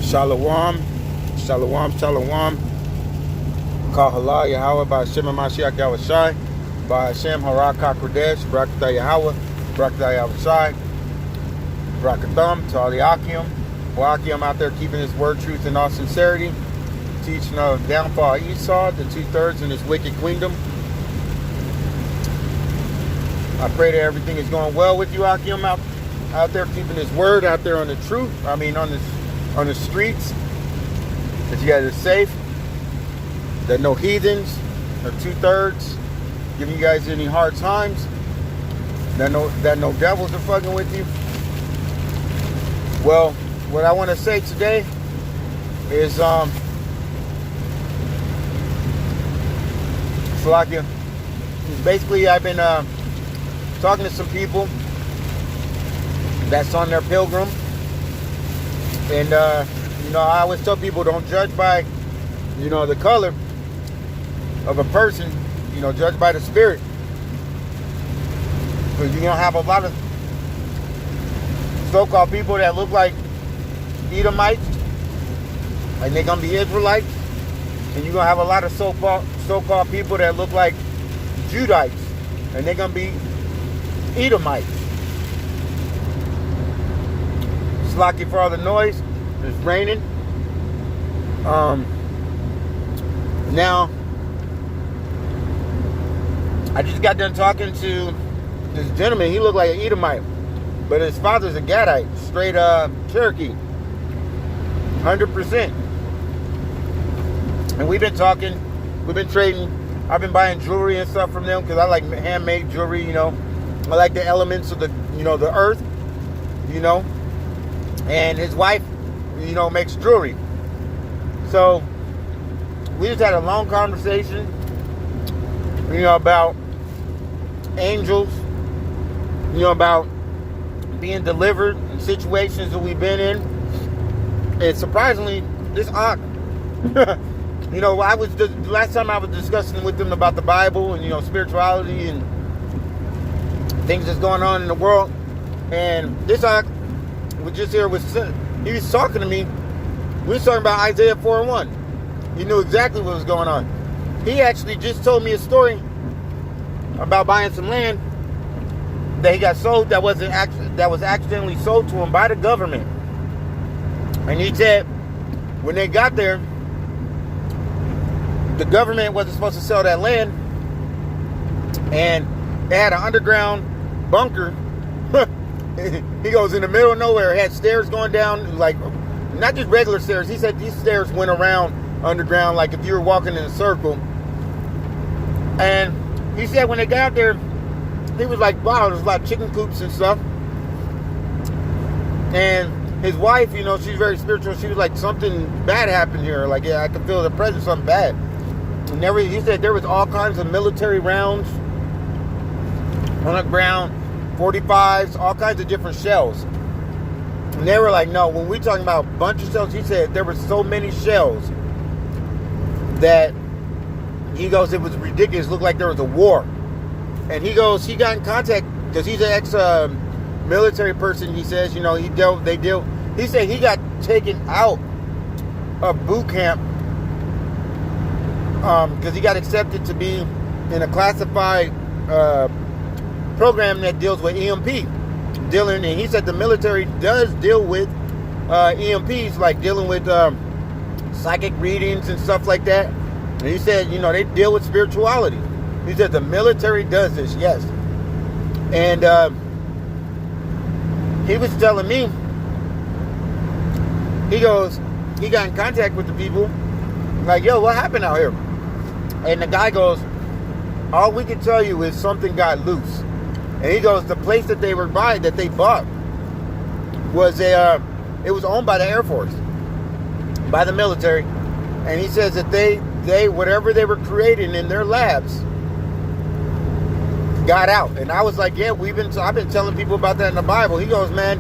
Shalom, shalom, shalom. Kahala Yahweh by Hashem Mashiach Yahushai, by Hashem Harakah Kodesh, Barakatah Yahweh, Barakatah Yahushai, Barakatham to all the Akim. Akim out there keeping his word, truth, and all sincerity, teaching of downfall of Esau, the 2/3 in his wicked queendom. I pray that everything is going well with you, Akim, out there keeping his word, out there on the truth. I mean, on the streets, that you guys are safe, that no heathens or 2/3 giving you guys any hard times, that no devils are fucking with you. Well, what I want to say today is Salakia. Basically, I've been talking to some people that's on their pilgrim, and I always tell people, don't judge by the color of a person, judge by the spirit, because you're gonna have a lot of so-called people that look like Edomites, and they're gonna be Israelites, and you're gonna have a lot of so-called people that look like Judites, and they're gonna be Edomites. It's lucky for all the noise. It's raining. Now, I just got done talking to this gentleman. He looked like an Edomite, but his father's a Gadite, straight Cherokee, 100%. And we've been talking, we've been trading. I've been buying jewelry and stuff from them because I like handmade jewelry. I like the elements of the earth. And his wife, makes jewelry. So we just had a long conversation, about angels, about being delivered in situations that we've been in. And surprisingly, this aunt, I was the last time I was discussing with them about the Bible and spirituality and things that's going on in the world, and this aunt was just here he was talking to me. We was talking about Isaiah 4:1. He knew exactly what was going on. He actually just told me a story about buying some land that he got sold that was accidentally sold to him by the government. And he said when they got there, the government wasn't supposed to sell that land, and they had an underground bunker. He goes in the middle of nowhere. It had stairs going down, like not just regular stairs. He said these stairs went around underground, like if you were walking in a circle. And he said when they got out there, he was like, wow, there's a lot of chicken coops and stuff. And his wife, she's very spiritual. She was like, something bad happened here. Like, yeah, I can feel the presence of something bad. And he said there was all kinds of military rounds on the ground, 45s, all kinds of different shells. And they were like, no, when we talking about a bunch of shells, he said there were so many shells that he goes, it was ridiculous. It looked like there was a war. And he goes, he got in contact because he's an ex-military person. He says, he said he got taken out of boot camp because he got accepted to be in a classified program that deals with EMP. And he said the military does deal with EMPs, like dealing with psychic readings and stuff like that. And he said, they deal with spirituality. He said the military does this, yes. And he was telling me, he goes, he got in contact with the people, like, yo, what happened out here? And the guy goes, all we can tell you is something got loose. And he goes, the place that they bought was it was owned by the Air Force, by the military. And he says that they whatever they were creating in their labs got out. And I was like, yeah, I've been telling people about that in the Bible. He goes, man,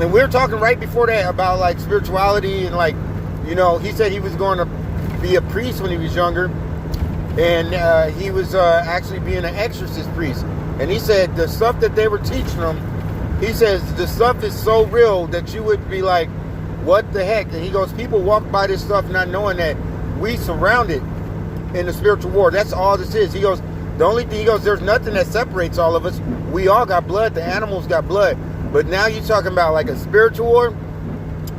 and we were talking right before that about like spirituality and like, he said he was going to be a priest when he was younger, and he was actually being an exorcist priest. And he said the stuff that they were teaching him, he says the stuff is so real that you would be like, what the heck? And he goes, people walk by this stuff not knowing that we surrounded in the spiritual war. That's all this is. He goes, the only thing, he goes, there's nothing that separates all of us. We all got blood. The animals got blood. But now you're talking about like a spiritual war.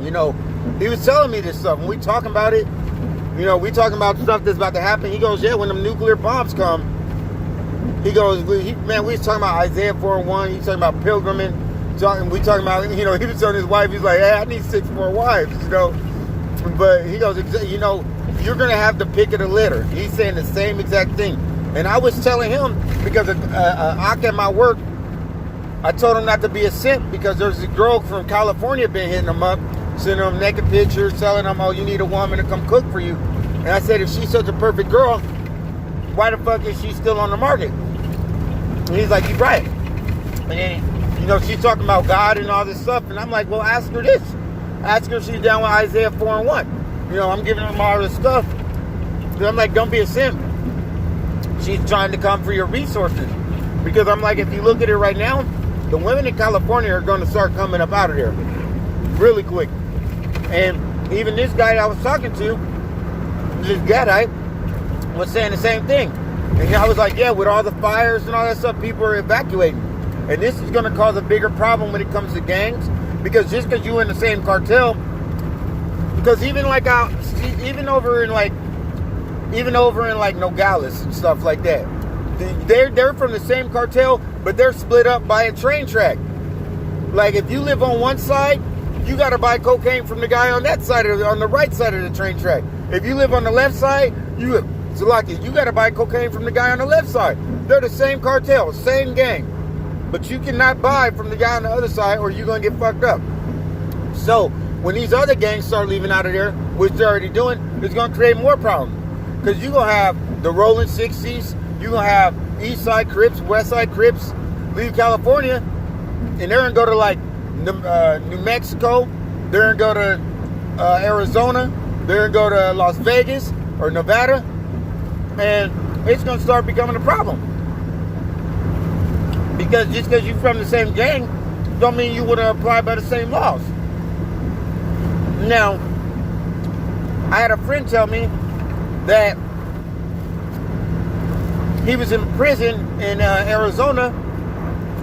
You know, he was telling me this stuff. When we talking about it, you know, we talking about stuff that's about to happen. He goes, yeah, when them nuclear bombs come, he goes, we was talking about Isaiah 4:1. He's talking about pilgriming. We talking about, you know, he was telling his wife, he's like, hey, I need 6 more wives, you know. But he goes, you know, you're going to have the pick of the litter. He's saying the same exact thing. And I was telling him, because Ak at my work, I told him not to be a simp, because there's a girl from California been hitting him up, sending him naked pictures, telling him, oh, you need a woman to come cook for you. And I said, if she's such a perfect girl, why the fuck is she still on the market? And he's like, you're right. And then, you know, she's talking about God and all this stuff. And I'm like, well, ask her this. Ask her if she's down with Isaiah 4:1. You know, I'm giving them all this stuff. And I'm like, don't be a simp. She's trying to come for your resources. Because I'm like, if you look at it right now, the women in California are going to start coming up out of there really quick. And even this guy I was talking to, this Gadite, was saying the same thing. And I was like, yeah, with all the fires and all that stuff, people are evacuating. And this is going to cause a bigger problem when it comes to gangs. Because just because you're in the same cartel, because even over in Nogales and stuff like that, they're from the same cartel, but they're split up by a train track. Like if you live on one side, you got to buy cocaine from the guy on that side, on the right side of the train track. If you live on the left side, you got to buy cocaine from the guy on the left side. They're the same cartel, same gang. But you cannot buy from the guy on the other side or you're going to get fucked up. So when these other gangs start leaving out of there, which they're already doing, it's going to create more problems. Because you're going to have the rolling 60s, you're going to have East Side Crips, West Side Crips leave California, and they're going to go to like New Mexico, they're going to go to Arizona, they're going to go to Las Vegas or Nevada, and it's going to start becoming a problem. Because just because you're from the same gang don't mean you wouldn't apply by the same laws. Now, I had a friend tell me that he was in prison in Arizona,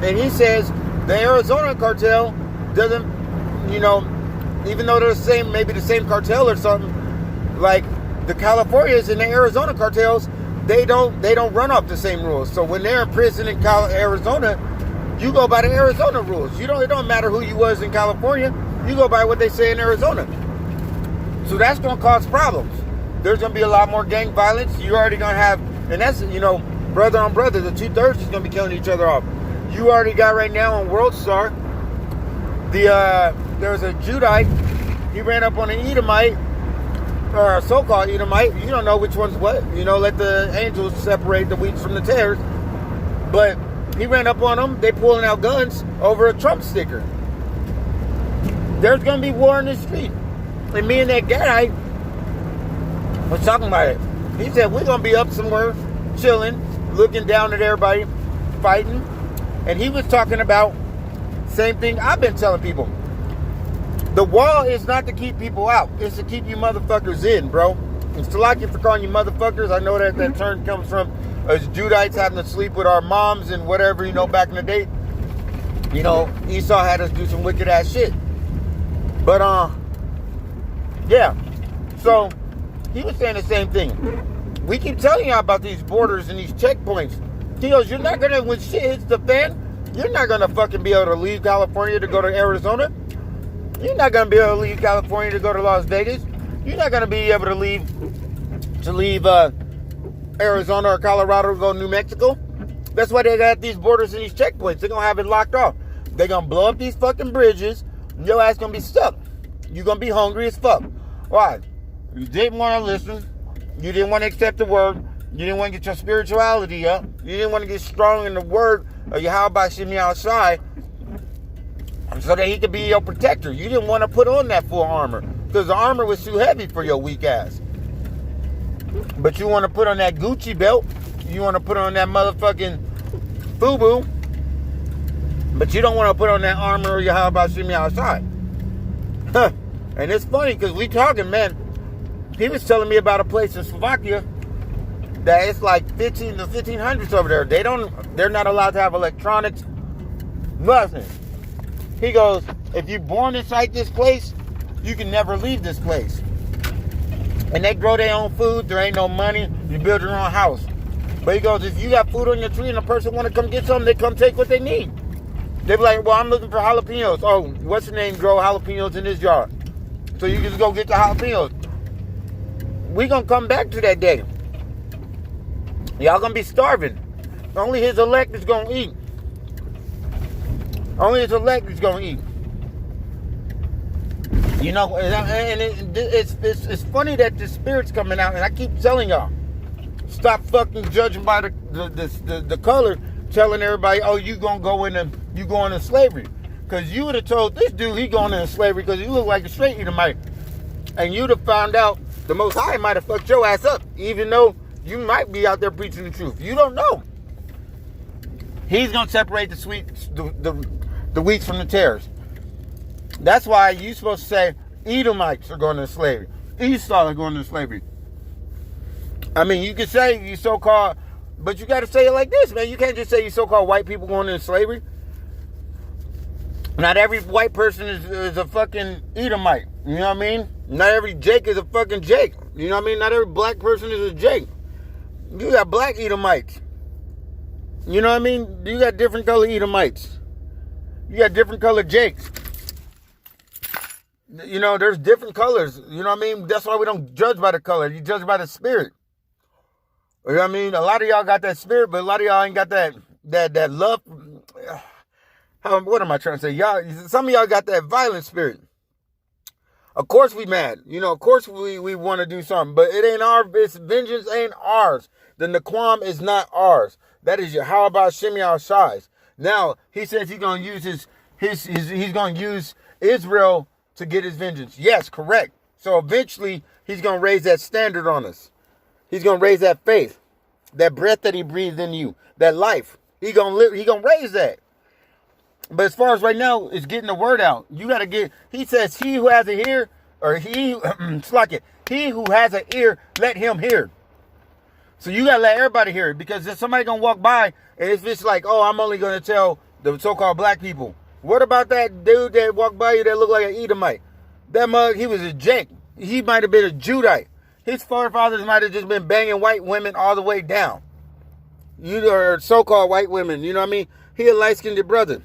and he says the Arizona cartel doesn't, you know, even though they're maybe the same cartel or something, like the Californias and the Arizona cartels, they don't run off the same rules. So when they're in prison in Arizona, you go by the Arizona rules. It don't matter who you was in California. You go by what they say in Arizona. So that's going to cause problems. There's going to be a lot more gang violence. You're already going to have, and that's, you know, brother on brother, the 2/3 is going to be killing each other off. You already got right now on World Star, there was a Judite. He ran up on an Edomite, or a so-called Edomite. You don't know which one's what. You know, let the angels separate the wheat from the tares. But he ran up on them. They pulling out guns over a Trump sticker. There's going to be war in the street. And me and that guy was talking about it. He said, we're going to be up somewhere, chilling, looking down at everybody, fighting. And he was talking about same thing I've been telling people. The wall is not to keep people out. It's to keep you motherfuckers in, bro. And still like you for calling you motherfuckers. I know that term comes from us Judites having to sleep with our moms and whatever, you know, back in the day. You know, Esau had us do some wicked ass shit. But, yeah. So, he was saying the same thing. We keep telling you about these borders and these checkpoints. He goes, you're not going to, when shit hits the fan, you're not going to fucking be able to leave California to go to Arizona. You're not going to be able to leave California to go to Las Vegas. You're not going to be able to leave Arizona or Colorado to go to New Mexico. That's why they got these borders and these checkpoints. They're going to have it locked off. They're going to blow up these fucking bridges. And your ass going to be stuck. You're going to be hungry as fuck. Why? You didn't want to listen. You didn't want to accept the word. You didn't want to get your spirituality up. You didn't want to get strong in the word of Yahweh Shemi outside so that he could be your protector. You didn't want to put on that full armor because the armor was too heavy for your weak ass. But you want to put on that Gucci belt. You want to put on that motherfucking FUBU. But you don't want to put on that armor of Yahweh Shemi outside. And it's funny because we talking, man. He was telling me about a place in Slovakia that it's like 1500s over there. They're not allowed to have electronics, nothing. He goes, if you're born inside this place, you can never leave this place. And they grow their own food. There ain't no money. You build your own house. But he goes, if you got food on your tree and a person want to come get something, they come take what they need. They be like, well, I'm looking for jalapenos. Oh, what's the name? Grow jalapenos in this yard. So you just go get the jalapenos. We gonna come back to that day. Y'all gonna be starving. Only his elect is gonna eat. Only his elect is gonna eat. You know, and it's funny that the spirit's coming out, and I keep telling y'all, stop fucking judging by the color, telling everybody, oh, you going into slavery. Because you would have told this dude he going into slavery because you look like a straight Edomite. And you'd have found out the Most High might have fucked your ass up, even though you might be out there preaching the truth. You don't know. He's going to separate the wheat from the tares. That's why you're supposed to say Edomites are going into slavery. Esau are going into slavery. I mean, you can say you so-called, but you got to say it like this, man. You can't just say you so-called white people going into slavery. Not every white person is a fucking Edomite. You know what I mean? Not every Jake is a fucking Jake. You know what I mean? Not every black person is a Jake. You got black Edomites. You know what I mean? You got different color Edomites. You got different color Jakes. You know, there's different colors. You know what I mean? That's why we don't judge by the color. You judge by the spirit. You know what I mean? A lot of y'all got that spirit, but a lot of y'all ain't got that love. What am I trying to say? Y'all, some of y'all got that violent spirit. Of course we mad. You know, of course we want to do something, but it ain't our, it's vengeance ain't ours. The Naquam is not ours. That is your, how about Shimei Shai's? Now, he says he's going to use he's going to use Israel to get his vengeance. Yes, correct. So eventually he's going to raise that standard on us. He's going to raise that faith, that breath that he breathed in you, that life. He going to raise that. But as far as right now, it's getting the word out. You got to get, he says, he who has an ear, or he who has an ear, let him hear. So you got to let everybody hear it, because if somebody going to walk by, and it's just like, oh, I'm only going to tell the so-called black people. What about that dude that walked by you that looked like an Edomite? That mug, he was a Jake. He might have been a Judite. His forefathers might have just been banging white women all the way down. You are so-called white women, you know what I mean? He a light-skinned brother.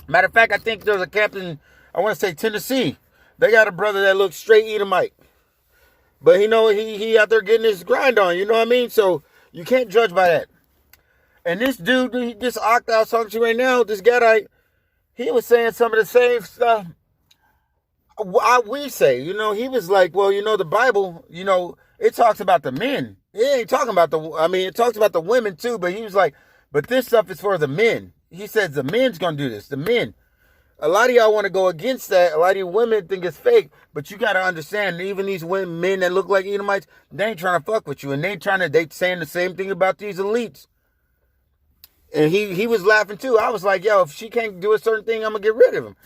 Matter of fact, I think there's a captain, I want to say Tennessee. They got a brother that looks straight Edomite. But you know, he out there getting his grind on, you know what I mean? So you can't judge by that. And this dude, this Oct I was talking to right now, this guy, he was saying some of the same stuff we say. You know, he was like, well, you know, the Bible, you know, it talks about the men. It ain't talking about it talks about the women too, but he was like, but this stuff is for the men. He says the men's gonna do this, the men. A lot of y'all want to go against that. A lot of you women think it's fake, but you got to understand, even these men that look like Edomites, they ain't trying to fuck with you, and they saying the same thing about these elites. And he was laughing too. I was like, yo, if she can't do a certain thing, I'm gonna get rid of him.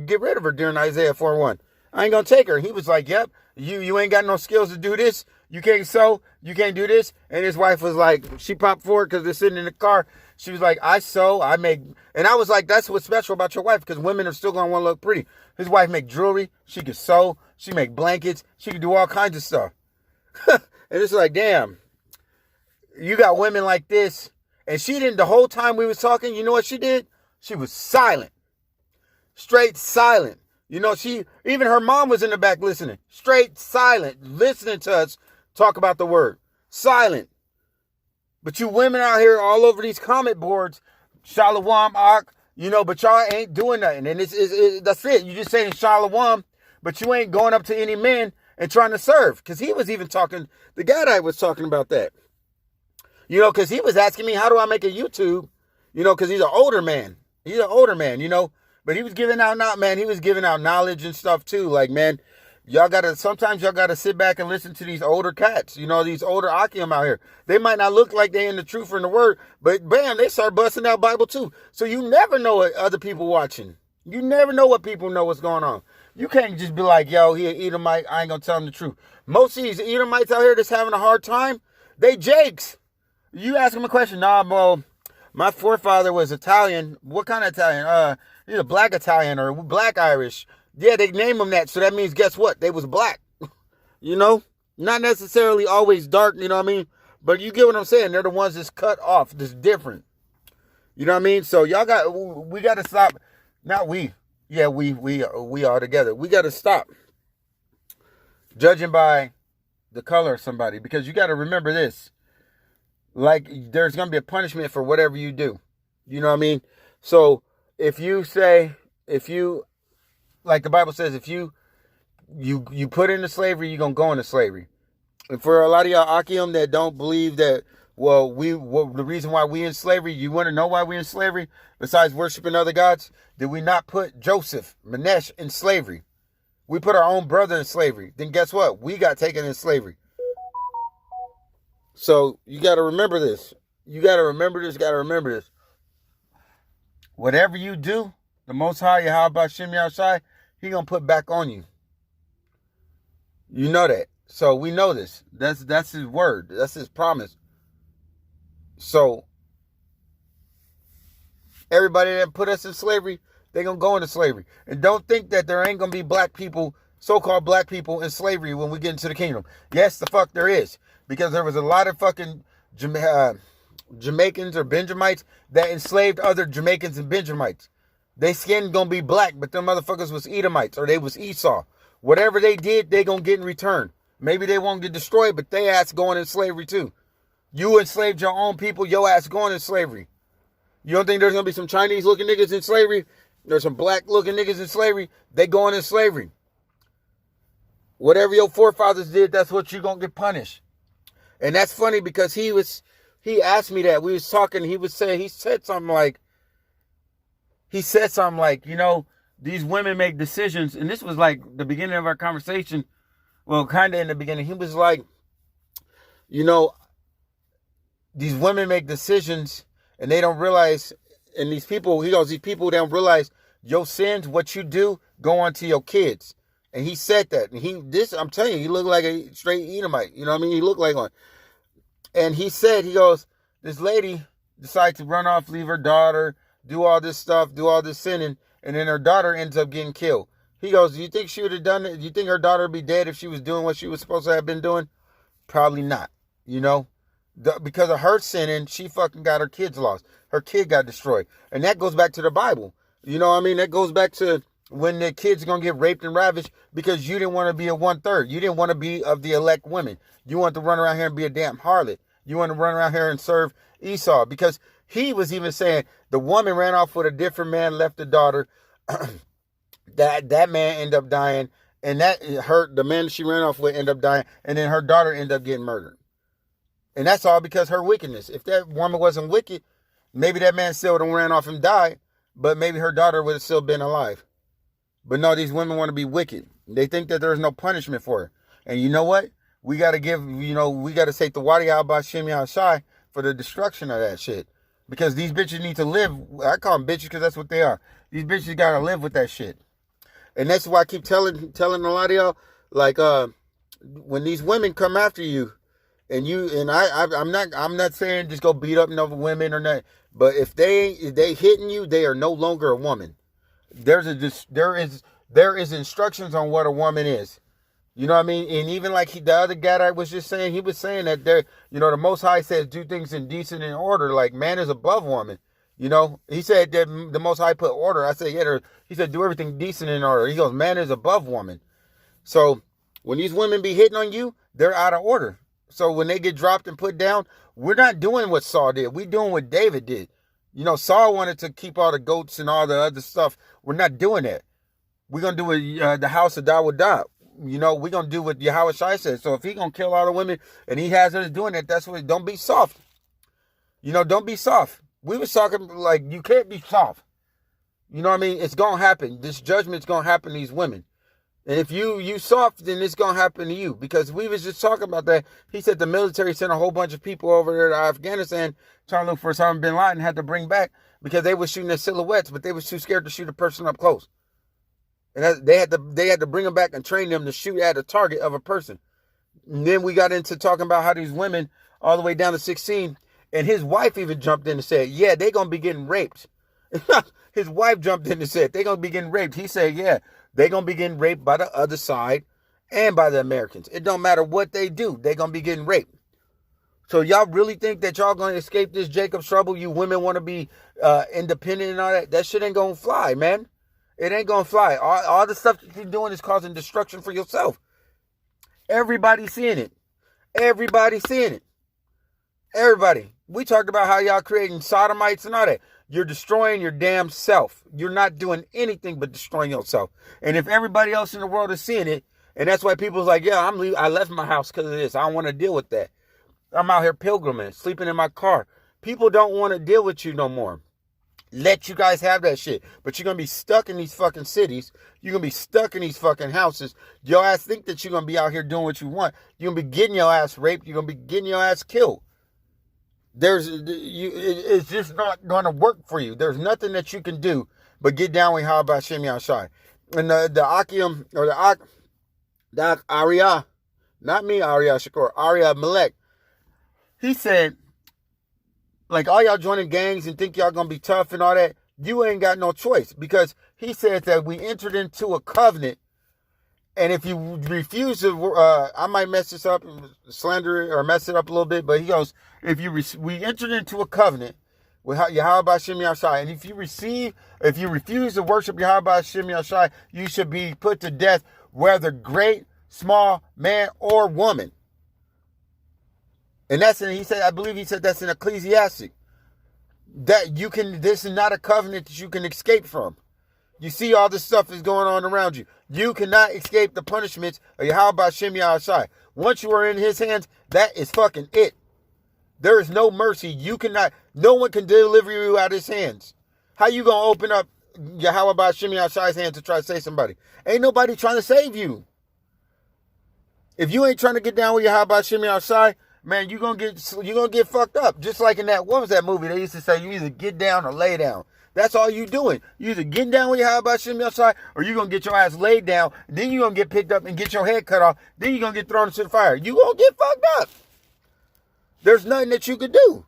Get rid of her during Isaiah 4:1. I ain't gonna take her. He was like, yep, you ain't got no skills to do this. You can't sew. You can't do this. And his wife was like, she popped for it because they're sitting in the car. She was like, I sew, I make. And I was like, that's what's special about your wife, because women are still going to want to look pretty. His wife make jewelry. She could sew. She make blankets. She could do all kinds of stuff. And it's like, damn, you got women like this. And she didn't, the whole time we was talking, you know what she did? She was silent. Straight silent. You know, even her mom was in the back listening. Straight silent. Listening to us talk about the word. Silent. But you women out here all over these comment boards, Shalom, Ak, you know, but y'all ain't doing nothing. And that's it. You just saying Shalom, but you ain't going up to any men and trying to serve. Because he was even talking, the guy that was talking about that. You know, because he was asking me, how do I make a YouTube? You know, because he's an older man. He's an older man, you know. But he was giving out, he was giving out knowledge and stuff too. Like, man, sometimes y'all gotta sit back and listen to these older cats, you know, these older Akim out here. They might not look like they in the truth or in the word, but bam, they start busting out Bible too. So you never know what other people watching. You never know what people know what's going on. You can't just be like, yo, he an Edomite, I ain't gonna tell him the truth. Most of these Edomites out here that's having a hard time, they Jakes. You ask them a question, nah, well, my forefather was Italian. What kind of Italian? He's a black Italian or black Irish. Yeah, they name them that, so that means guess what? They was black. You know? Not necessarily always dark, you know what I mean? But you get what I'm saying. They're the ones that's cut off, that's different. You know what I mean? So we got to stop. Not we. Yeah, we all together. We got to stop judging by the color of somebody, because you got to remember this. Like, there's going to be a punishment for whatever you do. You know what I mean? So if you, like the Bible says, if you put into slavery, you're going to go into slavery. And for a lot of y'all Akim that don't believe that, the reason why we in slavery, you want to know why we in slavery? Besides worshiping other gods, did we not put Joseph, Manesh in slavery? We put our own brother in slavery. Then guess what? We got taken in slavery. So you got to remember this. You got to remember this. Whatever you do, the Most High, Yahweh Shem Yahushai, He going to put back on you. You know that. So we know this. That's His word. That's His promise. So everybody that put us in slavery, they're going to go into slavery. And don't think that there ain't going to be black people, so-called black people in slavery when we get into the kingdom. Yes, the fuck there is. Because there was a lot of fucking Jamaicans or Benjamites that enslaved other Jamaicans and Benjamites. They skin going to be black, but them motherfuckers was Edomites or they was Esau. Whatever they did, they going to get in return. Maybe they won't get destroyed, but they ass going in slavery too. You enslaved your own people, your ass going in slavery. You don't think there's going to be some Chinese looking niggas in slavery? There's some black looking niggas in slavery. They going in slavery. Whatever your forefathers did, that's what you're going to get punished. And that's funny because he asked me that. We was talking, he said something like, you know, these women make decisions. And this was like the beginning of our conversation. Well, kind of in the beginning. He was like, you know, these women make decisions and they don't realize, and these people don't realize your sins, what you do, go on to your kids. And he said that. And I'm telling you, he looked like a straight Edomite. You know what I mean? He looked like one. And he goes, this lady decides to run off, leave her daughter, do all this stuff, do all this sinning, and then her daughter ends up getting killed. He goes, do you think she would have done it? Do you think her daughter would be dead if she was doing what she was supposed to have been doing? Probably not, you know? Because of her sinning, she fucking got her kids lost. Her kid got destroyed. And that goes back to the Bible. You know what I mean? That goes back to when the kids are going to get raped and ravished because you didn't want to be a 1/3. You didn't want to be of the elect women. You want to run around here and be a damn harlot. You want to run around here and serve Esau. Because he was even saying the woman ran off with a different man, left the daughter. that man ended up dying. And the man she ran off with ended up dying. And then her daughter ended up getting murdered. And that's all because her wickedness. If that woman wasn't wicked, maybe that man still would have ran off and died. But maybe her daughter would have still been alive. But no, these women want to be wicked. They think that there's no punishment for her. And you know what? We got to take the Wadi Abba Shem Yahushai for the destruction of that shit. Because these bitches need to live. I call them bitches because that's what they are. These bitches got to live with that shit. And that's why I keep telling a lot of y'all, like, when these women come after you, I'm not saying just go beat up no women or not. But if they hitting you, they are no longer a woman. There is instructions on what a woman is. You know what I mean? And even like the other guy I was just saying, he was saying that the Most High says do things in decent and order. Like man is above woman. You know, he said that the Most High put order. I said, yeah. He said do everything decent in order. He goes, man is above woman. So when these women be hitting on you, they're out of order. So when they get dropped and put down, we're not doing what Saul did. We're doing what David did. You know, Saul wanted to keep all the goats and all the other stuff. We're not doing that. We're going to do what the house of Dawodah. You know, we're going to do what Yahweh Shai said. So if he going to kill all the women and he has us doing it, that's what, don't be soft. You know, don't be soft. We was talking like, you can't be soft. You know what I mean? It's going to happen. This judgment's going to happen to these women. And if you soft, then it's going to happen to you. Because we was just talking about that. He said the military sent a whole bunch of people over there to Afghanistan trying to look for Osama bin Laden, had to bring back because they were shooting their silhouettes, but they was too scared to shoot a person up close. And they had to bring them back and train them to shoot at a target of a person. And then we got into talking about how these women all the way down to 16, and his wife even jumped in and said, yeah, they're going to be getting raped. His wife jumped in and said, they're going to be getting raped. He said, yeah, they're going to be getting raped by the other side and by the Americans. It don't matter what they do. They're going to be getting raped. So y'all really think that y'all going to escape this Jacob's trouble? You women want to be independent and all that? That shit ain't going to fly, man. It ain't going to fly. All the stuff that you're doing is causing destruction for yourself. Everybody's seeing it. Everybody's seeing it. Everybody. We talked about how y'all creating sodomites and all that. You're destroying your damn self. You're not doing anything but destroying yourself. And if everybody else in the world is seeing it, and that's why people's like, yeah, I left my house because of this. I don't want to deal with that. I'm out here pilgriming, sleeping in my car. People don't want to deal with you no more. Let you guys have that shit. But you're going to be stuck in these fucking cities. You're going to be stuck in these fucking houses. Your ass think that you're going to be out here doing what you want. You're going to be getting your ass raped. You're going to be getting your ass killed. It's just not going to work for you. There's nothing that you can do but get down with Yahweh Hashem Yahushai. And the Akim, or the Arya, not me, Arya Shakur, Arya Malek, he said, like, all y'all joining gangs and think y'all gonna be tough and all that, you ain't got no choice. Because he said that we entered into a covenant, and if you refuse to, I might mess this up, slander it, or mess it up a little bit, but he goes, we entered into a covenant with Yahweh Hashem Yahushai, and if you refuse to worship Yahweh Hashem Yahushai, you should be put to death, whether great, small, man, or woman. And I believe he said that's in Ecclesiastic. This is not a covenant that you can escape from. You see all this stuff is going on around you. You cannot escape the punishments of Yahweh Hashem Yahushai. Once you are in his hands, that is fucking it. There is no mercy. No one can deliver you out of his hands. How you going to open up Yahweh Hashem Yahushai's hands to try to save somebody? Ain't nobody trying to save you. If you ain't trying to get down with Yahweh Hashem Yahushai, man, you're gonna get fucked up. Just like in what was that movie? They used to say you either get down or lay down. That's all you doing. You either getting down with Yahweh Hashem Yahushai, or you're gonna get your ass laid down, then you're gonna get picked up and get your head cut off, then you're gonna get thrown into the fire. You gonna get fucked up. There's nothing that you could do.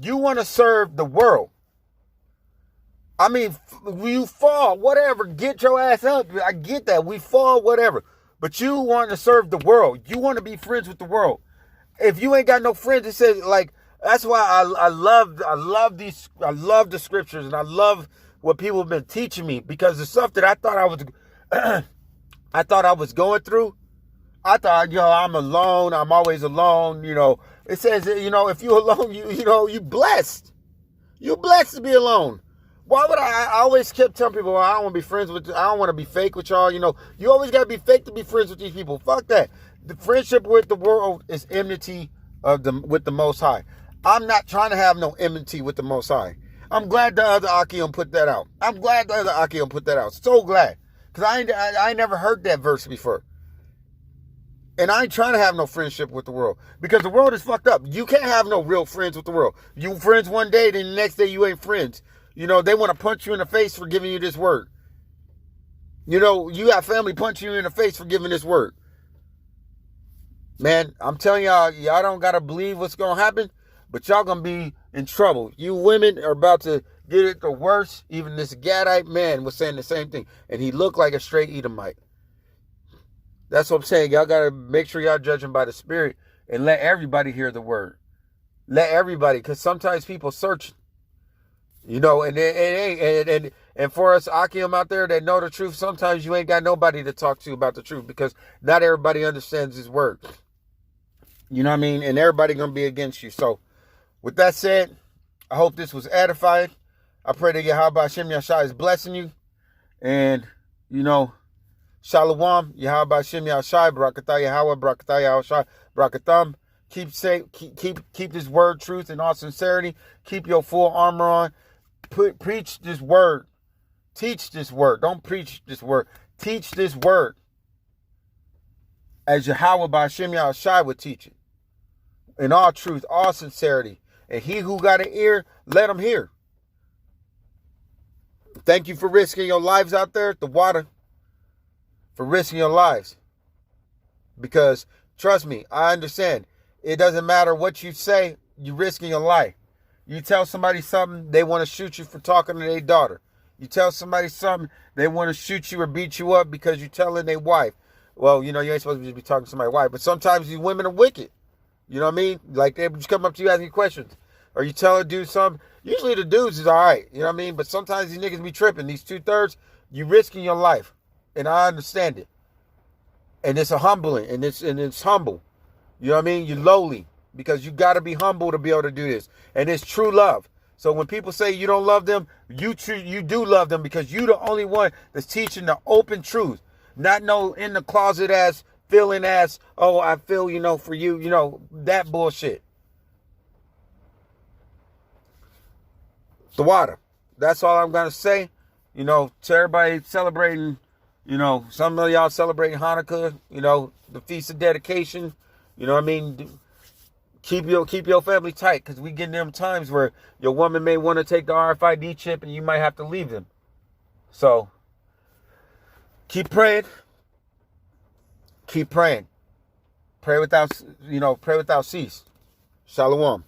You want to serve the world. I mean, you fall, whatever, get your ass up. I get that. We fall, whatever. But you want to serve the world. You want to be friends with the world. If you ain't got no friends, it says, like, that's why I love the scriptures, and I love what people have been teaching me, because the stuff that I thought I was going through, I thought, I'm alone, I'm always alone, It says, if you're alone, you blessed. You're blessed to be alone. Why would I always kept telling people, I don't want to be friends with, I don't want to be fake with y'all, You always got to be fake to be friends with these people. Fuck that. The friendship with the world is enmity with the Most High. I'm not trying to have no enmity with the Most High. I'm glad the other Akim put that out. So glad. Because I never heard that verse before. And I ain't trying to have no friendship with the world. Because the world is fucked up. You can't have no real friends with the world. You friends one day, then the next day you ain't friends. They want to punch you in the face for giving you this word. You got family punch you in the face for giving this word. Man, I'm telling y'all don't got to believe what's going to happen, but y'all going to be in trouble. You women are about to get it the worst. Even this Gadite man was saying the same thing, and he looked like a straight Edomite. That's what I'm saying. Y'all got to make sure y'all judging by the Spirit and let everybody hear the word. Let everybody, because sometimes people search, and for us Akim out there that know the truth, sometimes you ain't got nobody to talk to about the truth, because not everybody understands his word. You know what I mean? And everybody going to be against you. So, with that said, I hope this was edifying. I pray that Yahweh Hashem Yahushai is blessing you. And, Shalom, Yahweh Hashem Yahushai, Barakatah Yahweh, Barakatah Yahushai, Barakatham. Keep this word truth in all sincerity. Keep your full armor on. Preach this word. Teach this word. Don't preach this word. Teach this word. As Yahweh Hashem Yahushai would teach it. In all truth, all sincerity. And he who got an ear, let him hear. Thank you for risking your lives out there at the water. for risking your lives. Because, trust me, I understand. It doesn't matter what you say, you're risking your life. You tell somebody something, they want to shoot you for talking to their daughter. You tell somebody something, they want to shoot you or beat you up because you're telling their wife. Well, you ain't supposed to just be talking to somebody's wife. But sometimes these women are wicked. You know what I mean? Like, they just come up to you asking you questions. Or you tell a dude something. Usually the dudes is all right. You know what I mean? But sometimes these niggas be tripping. These 2/3, you risking your life. And I understand it. And it's a humbling. And it's humble. You know what I mean? You're lowly. Because you got to be humble to be able to do this. And it's true love. So when people say you don't love them, you do love them because you the only one that's teaching the open truth. Not no in the closet ass, feeling ass, oh, I feel, for you, that bullshit. The water. That's all I'm going to say. To everybody celebrating, some of y'all celebrating Hanukkah, the Feast of Dedication. You know what I mean? Keep your family tight because we get them times where your woman may want to take the RFID chip and you might have to leave them. So, keep praying. Keep praying. Pray without cease. Shalom.